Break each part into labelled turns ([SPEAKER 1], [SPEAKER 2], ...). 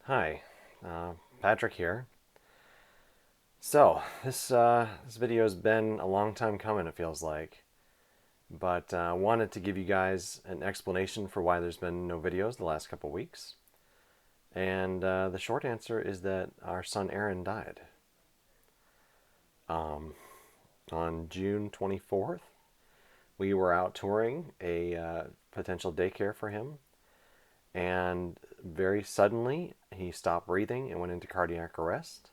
[SPEAKER 1] Hi, Patrick here. So this video has been a long time coming. It feels like, but wanted to give you guys an explanation for why there's been no videos the last couple weeks. And the short answer is that our son Aaron died on June 24th. We were out touring a potential daycare for him, and very suddenly he stopped breathing and went into cardiac arrest.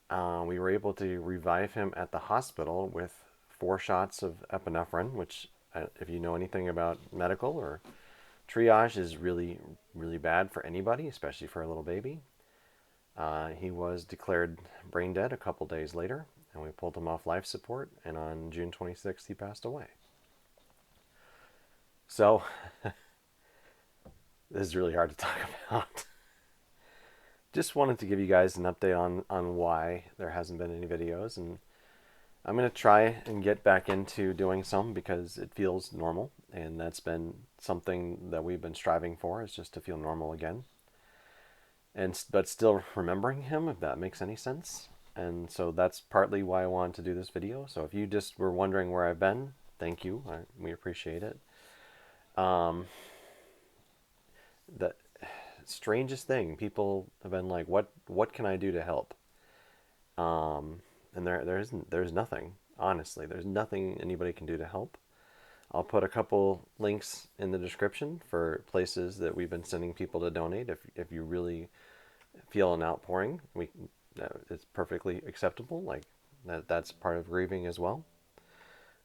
[SPEAKER 1] We were able to revive him at the hospital with 4 shots of epinephrine, which, if you know anything about medical or triage, is really, really bad for anybody, especially for a little baby. He was declared brain dead a couple days later, and we pulled him off life support, and on June 26th, he passed away. So, this is really hard to talk about. Just wanted to give you guys an update on why there hasn't been any videos, and I'm going to try and get back into doing some because it feels normal, and that's been something that we've been striving for, is just to feel normal again. And but still remembering him, if that makes any sense. And so that's partly why I wanted to do this video. So if you just were wondering where I've been, thank you. We appreciate it. Um, the strangest thing, people have been like, "What can I do to help?" And there's nothing. Honestly, there's nothing anybody can do to help. I'll put a couple links in the description for places that we've been sending people to donate. If you really feel an outpouring, it's perfectly acceptable. Like that's part of grieving as well.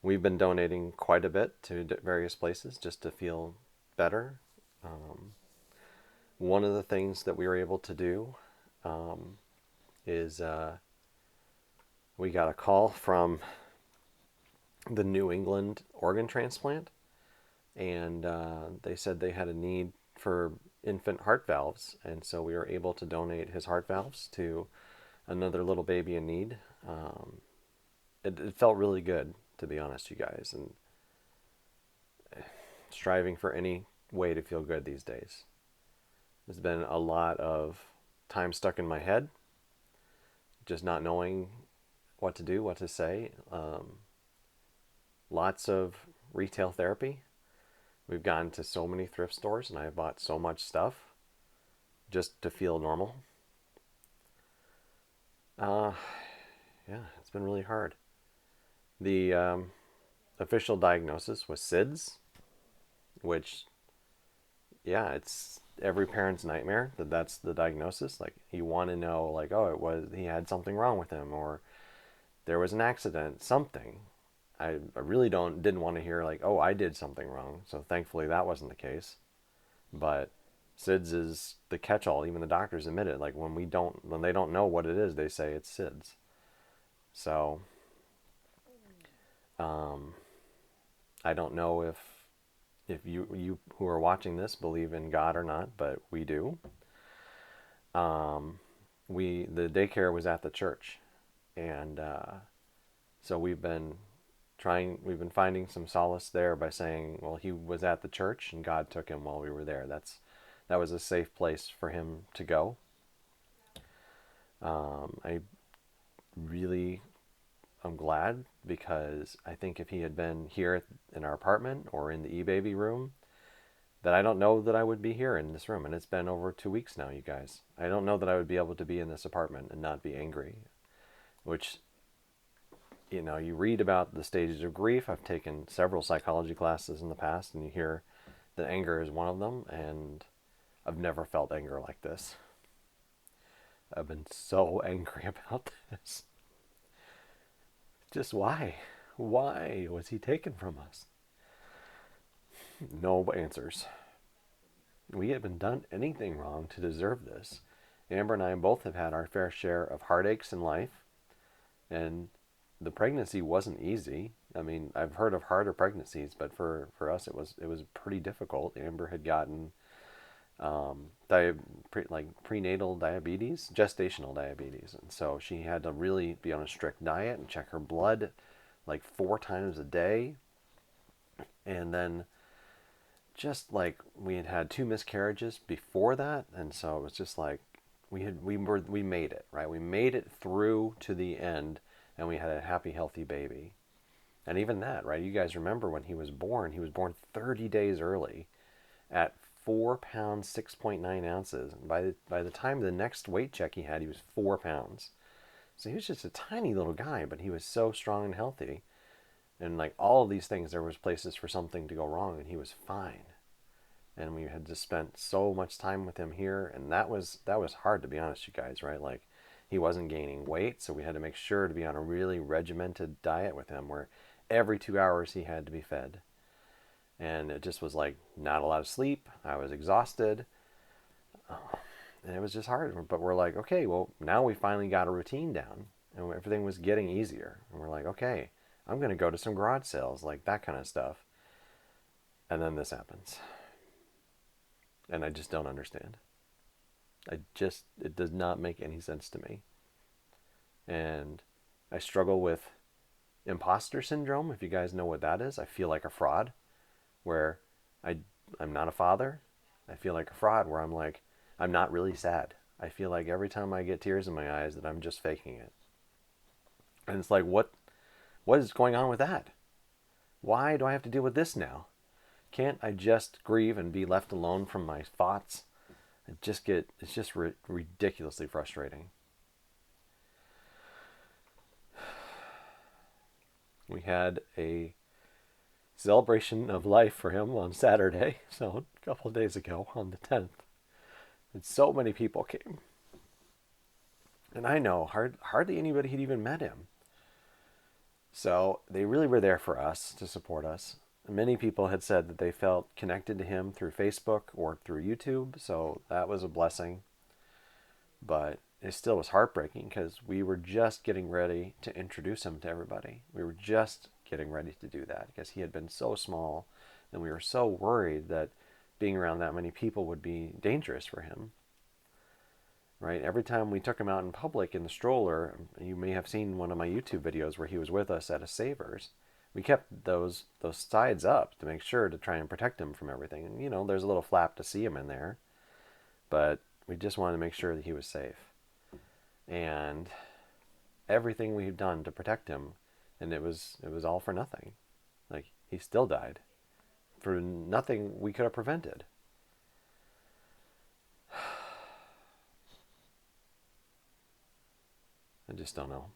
[SPEAKER 1] We've been donating quite a bit to various places just to feel better. Um, One of the things that we were able to do is we got a call from the New England organ transplant, and they said they had a need for infant heart valves, and so we were able to donate his heart valves to another little baby in need. It felt really good, to be honest, you guys, and striving for any way to feel good these days. There's been a lot of time stuck in my head, just not knowing what to do, what to say. Lots of retail therapy. We've gone to so many thrift stores, and I have bought so much stuff just to feel normal. Uh, yeah, it's been really hard. The official diagnosis was SIDS, which, yeah, it's every parent's nightmare that that's the diagnosis. Like, you want to know, like, oh, it was, he had something wrong with him, or there was an accident, something. I really didn't want to hear, like, oh, I did something wrong. So thankfully that wasn't the case. But SIDS is the catch-all. Even the doctors admit it. Like, when they don't know what it is, they say it's SIDS. So um, I don't know if you who are watching this believe in God or not, but we do. Um, we the daycare was at the church, and so we've been finding some solace there by saying, well, he was at the church and God took him while we were there. That was a safe place for him to go. I really I'm glad, because I think if he had been here in our apartment or in the e-baby room, that I don't know that I would be here in this room. And it's been over 2 weeks now, you guys. I don't know that I would be able to be in this apartment and not be angry, which, you read about the stages of grief. I've taken several psychology classes in the past, and you hear that anger is one of them. And I've never felt anger like this. I've been so angry about this. Just why? Why was he taken from us? No answers. We haven't done anything wrong to deserve this. Amber and I both have had our fair share of heartaches in life, and the pregnancy wasn't easy. I mean, I've heard of harder pregnancies, but for us it was pretty difficult. Amber had gotten prenatal diabetes, gestational diabetes, and so she had to really be on a strict diet and check her blood like 4 times a day, and then just like we had had 2 miscarriages before that, and so it was just like we made it, right? We made it through to the end, and we had a happy, healthy baby. And even that, right? You guys remember when he was born? He was born 30 days early at 4 pounds 6.9 ounces. And by the time the next weight check he had, he was 4 pounds. So he was just a tiny little guy, but he was so strong and healthy. And like all of these things, there was places for something to go wrong, and he was fine. And we had just spent so much time with him here, and that was hard, to be honest, you guys, right? Like he wasn't gaining weight, so we had to make sure to be on a really regimented diet with him, where every 2 hours he had to be fed. And it just was like not a lot of sleep. I was exhausted, and it was just hard. But we're like, okay, well, now we finally got a routine down, and everything was getting easier. And we're like, okay, I'm going to go to some garage sales, like that kind of stuff. And then this happens. And I just don't understand. It does not make any sense to me. And I struggle with imposter syndrome, if you guys know what that is. I feel like a fraud, where I, I'm not a father. I feel like a fraud, where I'm like, I'm not really sad. I feel like every time I get tears in my eyes that I'm just faking it. And it's like, what is going on with that? Why do I have to deal with this now? Can't I just grieve and be left alone from my thoughts? It's just ridiculously frustrating. We had a celebration of life for him on Saturday, so a couple of days ago on the 10th. And so many people came. And I know hardly anybody had even met him. So they really were there for us, to support us. Many people had said that they felt connected to him through Facebook or through YouTube, so that was a blessing. But it still was heartbreaking, because we were just getting ready to introduce him to everybody. We were just getting ready to do that, because he had been so small, and we were so worried that being around that many people would be dangerous for him. Right? Every time we took him out in public in the stroller, you may have seen one of my YouTube videos where he was with us at a Savers. We kept those sides up to make sure to try and protect him from everything. And there's a little flap to see him in there, but we just wanted to make sure that he was safe. And everything we've done to protect him, and it was all for nothing. Like, he still died for nothing we could have prevented. I just don't know.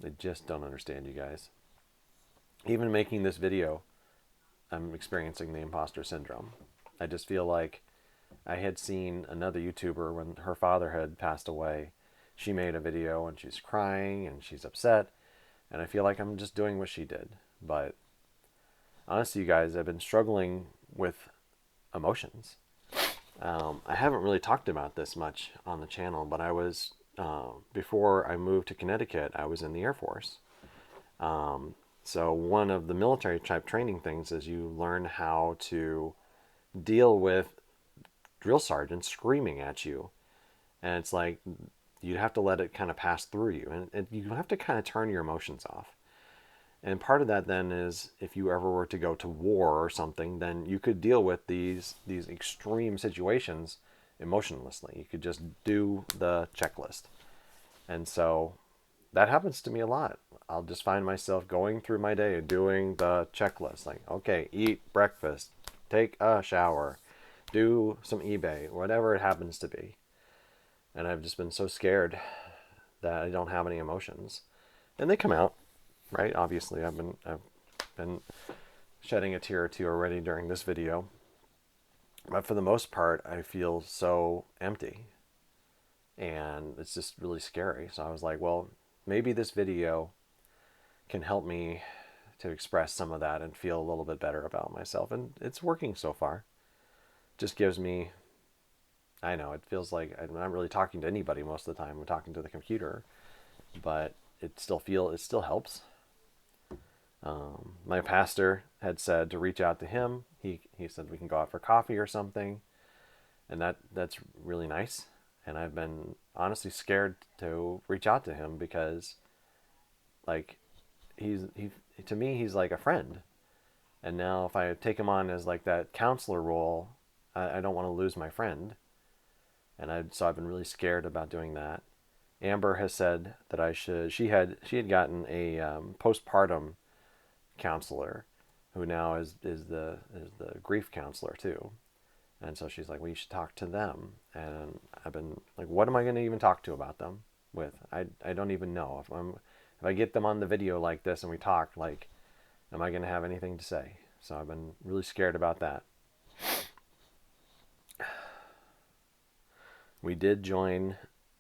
[SPEAKER 1] I just don't understand, you guys. Even making this video, I'm experiencing the imposter syndrome. I just feel like I had seen another YouTuber when her father had passed away. She made a video and she's crying and she's upset, and I feel like I'm just doing what she did. But honestly, you guys, I've been struggling with emotions. I haven't really talked about this much on the channel, but I was, before I moved to Connecticut, I was in the Air Force. So one of the military type training things is you learn how to deal with drill sergeants screaming at you. And it's like you have to let it kind of pass through you. And you have to kind of turn your emotions off. And part of that then is, if you ever were to go to war or something, then you could deal with these extreme situations emotionlessly. You could just do the checklist. And so that happens to me a lot. I'll just find myself going through my day doing the checklist. Like, okay, eat breakfast, take a shower, do some eBay, whatever it happens to be. And I've just been so scared that I don't have any emotions. And they come out, right? Obviously, I've been shedding a tear or two already during this video. But for the most part, I feel so empty. And it's just really scary. So I was like, well, maybe this video can help me to express some of that and feel a little bit better about myself. And it's working so far. Just gives me, I know, it feels like I'm not really talking to anybody most of the time. I'm talking to the computer. But it still helps. My pastor had said to reach out to him. He said we can go out for coffee or something. And that's really nice. And I've been honestly scared to reach out to him, because like he to me he's like a friend. And now if I take him on as like that counselor role, I don't want to lose my friend. So I've been really scared about doing that. Amber has said that I should. She had gotten a postpartum counselor, who now is the grief counselor too. And so she's like, well, you should talk to them. And I've been like, what am I going to even talk to about them with? I don't even know if I get them on the video like this and we talk, like, am I going to have anything to say? So I've been really scared about that. We did join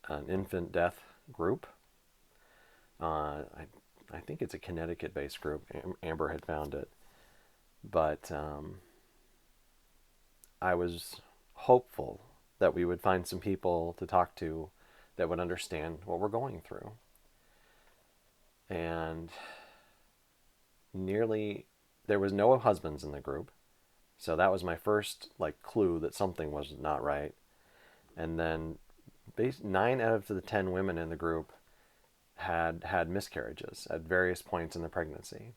[SPEAKER 1] an infant death group. I think it's a Connecticut-based group. Amber had found it, but I was hopeful that we would find some people to talk to that would understand what we're going through. And there was no husbands in the group, so that was my first like clue that something was not right. And then 9 out of the 10 women in the group had miscarriages at various points in the pregnancy.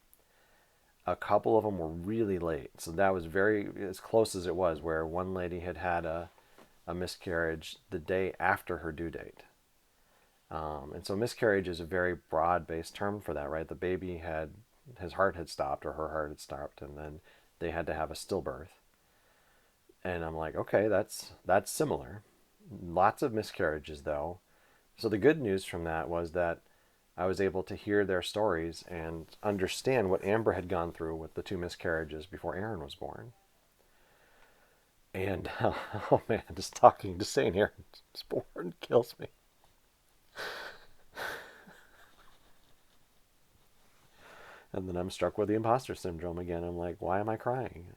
[SPEAKER 1] A couple of them were really late, so that was very as close as it was, where one lady had a miscarriage the day after her due date. And so miscarriage is a very broad-based term for that, right? The baby his heart had stopped, or her heart had stopped, and then they had to have a stillbirth. And I'm like, okay, that's similar. Lots of miscarriages though. So the good news from that was that I was able to hear their stories and understand what Amber had gone through with the 2 miscarriages before Aaron was born. And oh man, just talking, just saying Aaron was born kills me. And then I'm struck with the imposter syndrome again. I'm like, why am I crying?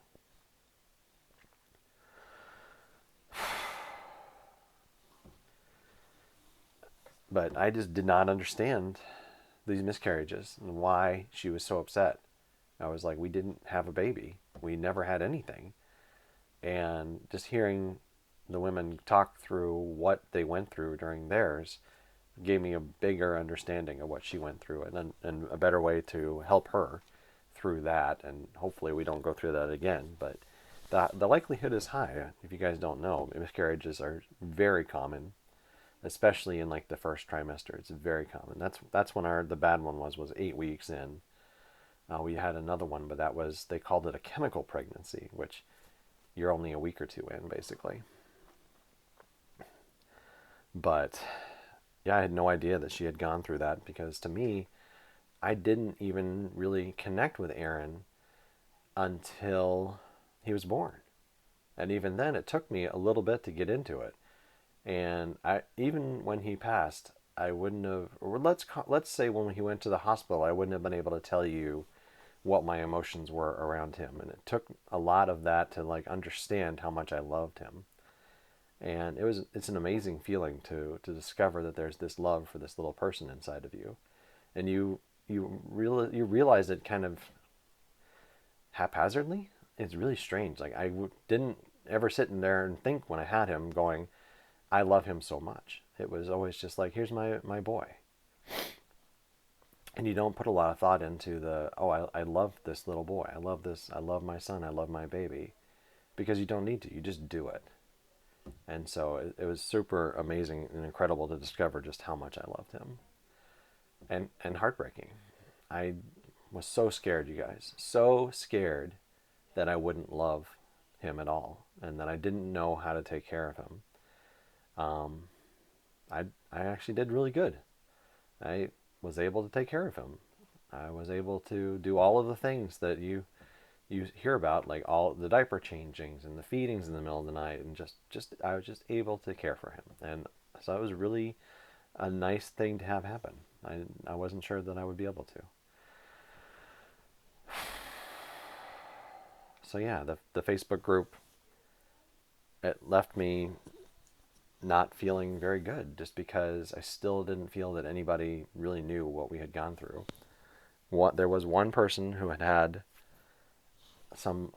[SPEAKER 1] But I just did not understand these miscarriages and why she was so upset. I was like, we didn't have a baby. We never had anything. And just hearing the women talk through what they went through during theirs gave me a bigger understanding of what she went through, and a better way to help her through that. And hopefully we don't go through that again. But the likelihood is high. If you guys don't know, miscarriages are very common, especially in like the first trimester. It's very common. That's when the bad one was 8 weeks in. We had another one, but they called it a chemical pregnancy, which you're only a week or two in, basically. But yeah, I had no idea that she had gone through that, because to me, I didn't even really connect with Aaron until he was born. And even then, it took me a little bit to get into it. And even when he passed, I wouldn't have, or let's say when he went to the hospital, I wouldn't have been able to tell you what my emotions were around him. And it took a lot of that to like understand how much I loved him. And it's an amazing feeling to discover that there's this love for this little person inside of you. And you realize it kind of haphazardly. It's really strange. Like didn't ever sit in there and think when I had him going, I love him so much. It was always just like, here's my boy. And you don't put a lot of thought into I love this little boy. I love this. I love my son. I love my baby. Because you don't need to. You just do it. And so it was super amazing and incredible to discover just how much I loved him. And heartbreaking. I was so scared, you guys. So scared that I wouldn't love him at all. And that I didn't know how to take care of him. I actually did really good. I was able to take care of him. I was able to do all of the things that you hear about, like all the diaper changings and the feedings in the middle of the night, and just I was just able to care for him. And so it was really a nice thing to have happen. I wasn't sure that I would be able to. So yeah, the Facebook group, it left me not feeling very good, just because I still didn't feel that anybody really knew what we had gone through. There was one person who had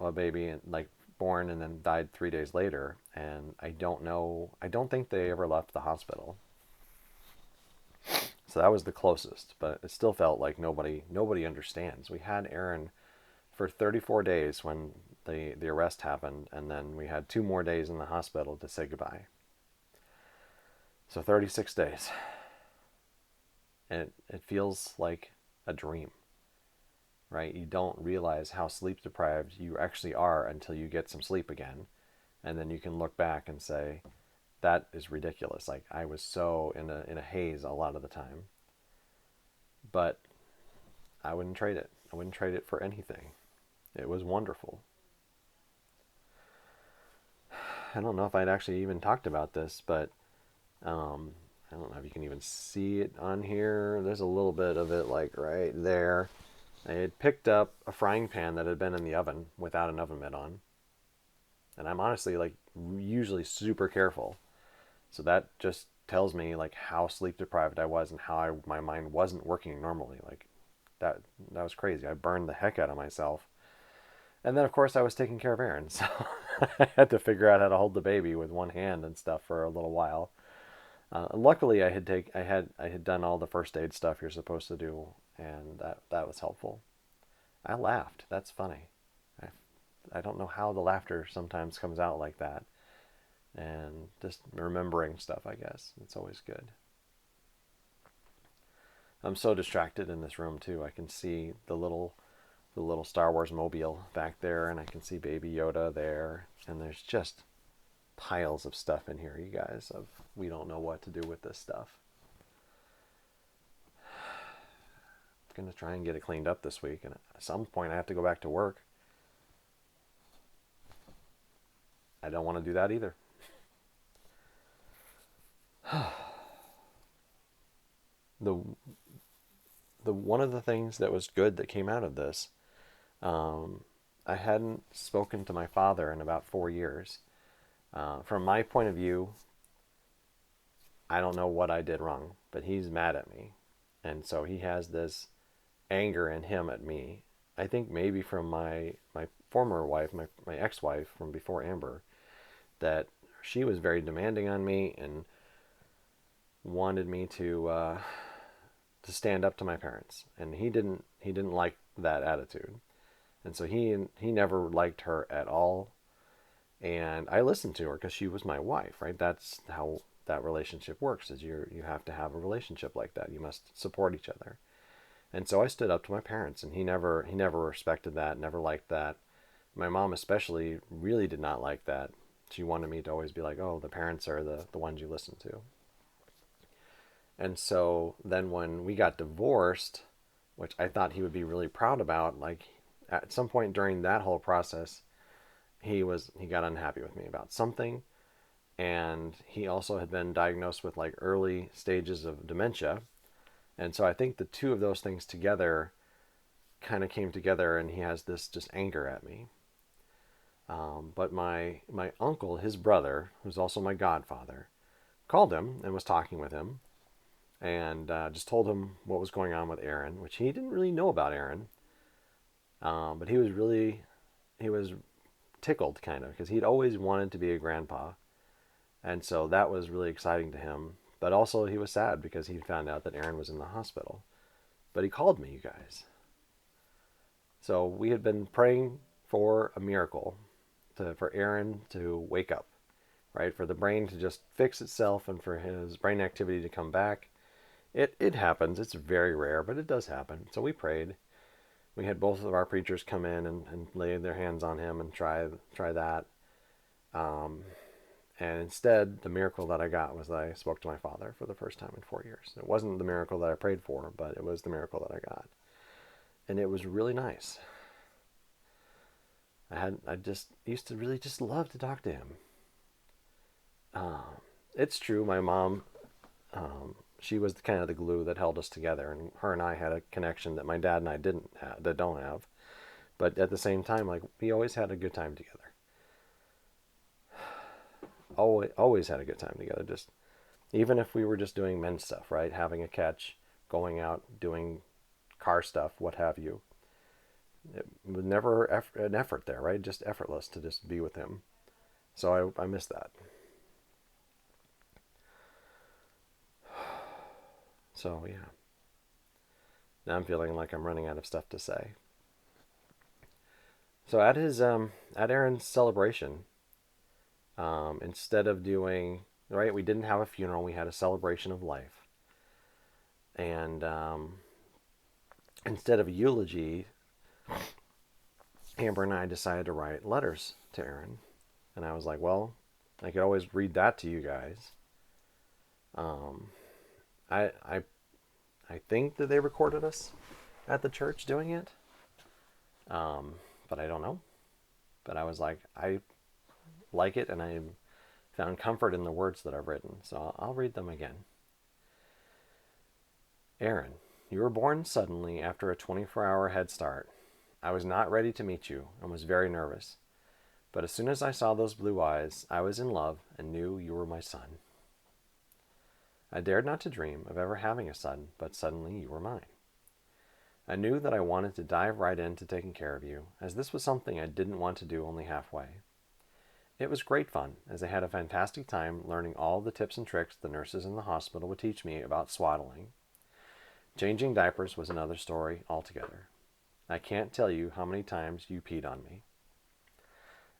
[SPEAKER 1] a baby like born and then died 3 days later, and I don't think they ever left the hospital. So that was the closest, but it still felt like nobody understands. We had Aaron for 34 days when the arrest happened, and then we had 2 more days in the hospital to say goodbye. So 36 days. And it feels like a dream, right? You don't realize how sleep deprived you actually are until you get some sleep again. And then you can look back and say, that is ridiculous. Like, I was so in a haze a lot of the time. But I wouldn't trade it. I wouldn't trade it for anything. It was wonderful. I don't know if I'd actually even talked about this, but I don't know if you can even see it on here. There's a little bit of it like right there. I had picked up a frying pan that had been in the oven without an oven mitt on. And I'm honestly like usually super careful. So that just tells me like how sleep deprived I was and how my mind wasn't working normally. Like that was crazy. I burned the heck out of myself. And then of course I was taking care of Aaron, so I had to figure out how to hold the baby with one hand and stuff for a little while. Luckily, I had done all the first aid stuff you're supposed to do, and that was helpful. I laughed. That's funny. I I don't know how the laughter sometimes comes out like that, and just remembering stuff. I guess it's always good. I'm so distracted in this room too. I can see the little Star Wars mobile back there, and I can see Baby Yoda there, and there's just piles of stuff in here, you guys. Of we don't know what to do with this stuff. I'm gonna try and get it cleaned up this week, and at some point I have to go back to work. I don't want to do that either. The the one of the things that was good that came out of this, um, I hadn't spoken to my father in about 4 years. From my point of view, I don't know what I did wrong, but he's mad at me, and so he has this anger in him at me. I think maybe from my former wife, my ex-wife from before Amber, that she was very demanding on me and wanted me to stand up to my parents, and he didn't like that attitude, and so he never liked her at all. And I listened to her because she was my wife, right? That's how that relationship works. Is you have to have a relationship like that. You must support each other. And so I stood up to my parents, and he never respected that, never liked that. My mom especially really did not like that. She wanted me to always be like, oh, the parents are the ones you listen to. And so then when we got divorced, which I thought he would be really proud about, like at some point during that whole process, he got unhappy with me about something, and he also had been diagnosed with like early stages of dementia. And so I think the two of those things together kind of came together, and he has this just anger at me. But my uncle, his brother, who's also my godfather, called him and was talking with him, and just told him what was going on with Aaron, which he didn't really know about Aaron, but he was tickled kind of because he'd always wanted to be a grandpa, and so that was really exciting to him. But also he was sad because he found out that Aaron was in the hospital. But he called me, you guys. So we had been praying for a miracle for Aaron to wake up, right? For the brain to just fix itself and for his brain activity to come back. It happens. It's very rare, but it does happen. So we prayed. We had both of our preachers come in and lay their hands on him and try that. Um, and instead, the miracle that I got was that I spoke to my father for the first time in 4 years. It wasn't the miracle that I prayed for, but it was the miracle that I got, and it was really nice. I just used to really just love to talk to him. It's true. My mom, she was kind of the glue that held us together, and her and I had a connection that my dad and I didn't have, that don't have. But at the same time, like we always had a good time together. Always had a good time together. Just even if we were just doing men's stuff, right? Having a catch, going out, doing car stuff, what have you. It was never an effort there, right? Just effortless to just be with him. So I miss that. So yeah, now I'm feeling like I'm running out of stuff to say. So at Aaron's celebration, instead of doing right, we didn't have a funeral. We had a celebration of life, and instead of a eulogy, Amber and I decided to write letters to Aaron, and I was like, well, I could always read that to you guys. Um, I I I think that they recorded us at the church doing it, um, but I don't know. But I was like, I like it, and I found comfort in the words that I've written, so I'll read them again. Aaron, you were born suddenly after a 24-hour head start. I was not ready to meet you and was very nervous. But as soon as I saw those blue eyes, I was in love and knew you were my son. I dared not to dream of ever having a son, but suddenly you were mine. I knew that I wanted to dive right into taking care of you, as this was something I didn't want to do only halfway. It was great fun, as I had a fantastic time learning all the tips and tricks the nurses in the hospital would teach me about swaddling. Changing diapers was another story altogether. I can't tell you how many times you peed on me.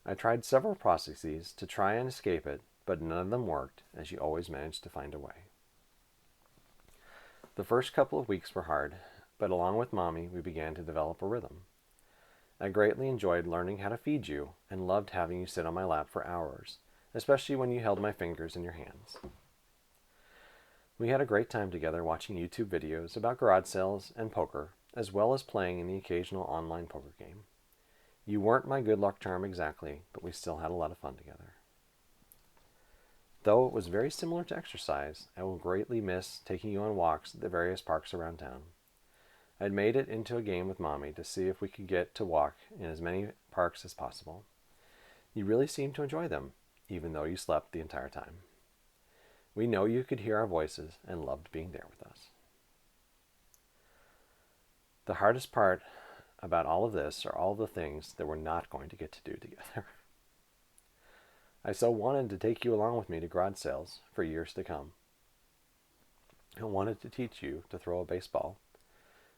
[SPEAKER 1] I tried several processes to try and escape it, but none of them worked, as you always managed to find a way. The first couple of weeks were hard, but along with Mommy, we began to develop a rhythm. I greatly enjoyed learning how to feed you and loved having you sit on my lap for hours, especially when you held my fingers in your hands. We had a great time together watching YouTube videos about garage sales and poker, as well as playing in the occasional online poker game. You weren't my good luck charm exactly, but we still had a lot of fun together. Though it was very similar to exercise, I will greatly miss taking you on walks at the various parks around town. I'd made it into a game with Mommy to see if we could get to walk in as many parks as possible. You really seemed to enjoy them, even though you slept the entire time. We know you could hear our voices and loved being there with us. The hardest part about all of this are all the things that we're not going to get to do together. I so wanted to take you along with me to garage sales for years to come. I wanted to teach you to throw a baseball,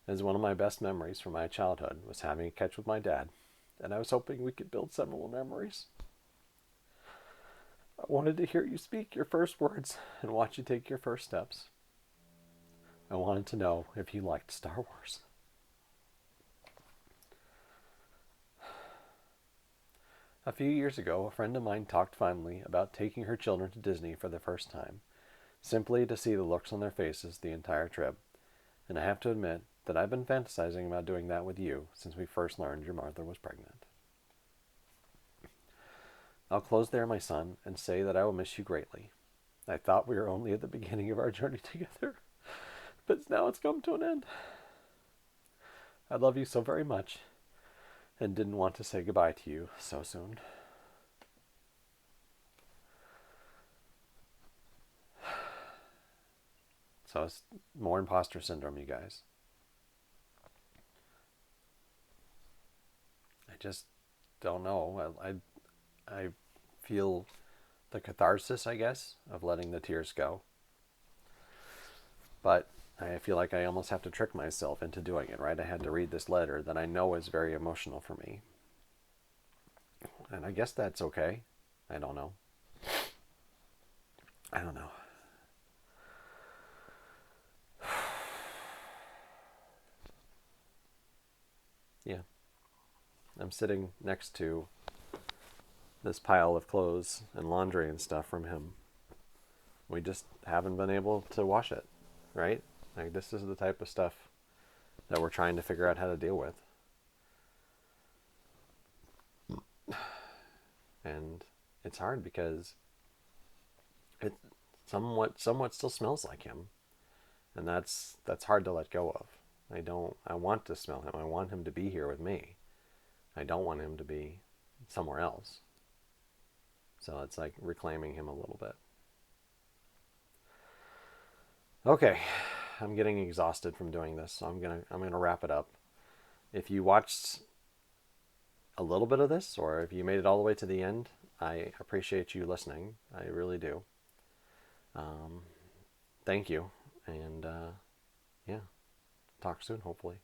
[SPEAKER 1] as one of my best memories from my childhood was having a catch with my dad, and I was hoping we could build several memories. I wanted to hear you speak your first words and watch you take your first steps. I wanted to know if you liked Star Wars. A few years ago, a friend of mine talked fondly about taking her children to Disney for the first time, simply to see the looks on their faces the entire trip. And I have to admit that I've been fantasizing about doing that with you since we first learned your mother was pregnant. I'll close there, my son, and say that I will miss you greatly. I thought we were only at the beginning of our journey together, but now it's come to an end. I love you so very much and didn't want to say goodbye to you so soon. So it's more imposter syndrome, you guys. I just don't know. I feel the catharsis, I guess, of letting the tears go. But I feel like I almost have to trick myself into doing it, right? I had to read this letter that I know is very emotional for me. And I guess that's okay. I don't know. I don't know. Yeah. I'm sitting next to this pile of clothes and laundry and stuff from him. We just haven't been able to wash it, right? Like, this is the type of stuff that we're trying to figure out how to deal with. And it's hard because it somewhat still smells like him. And that's hard to let go of. I want to smell him. I want him to be here with me. I don't want him to be somewhere else. So it's like reclaiming him a little bit. Okay, I'm getting exhausted from doing this, so I'm gonna wrap it up. If you watched a little bit of this, or if you made it all the way to the end, I appreciate you listening. I really do. Um, Thank you, and yeah, talk soon, hopefully.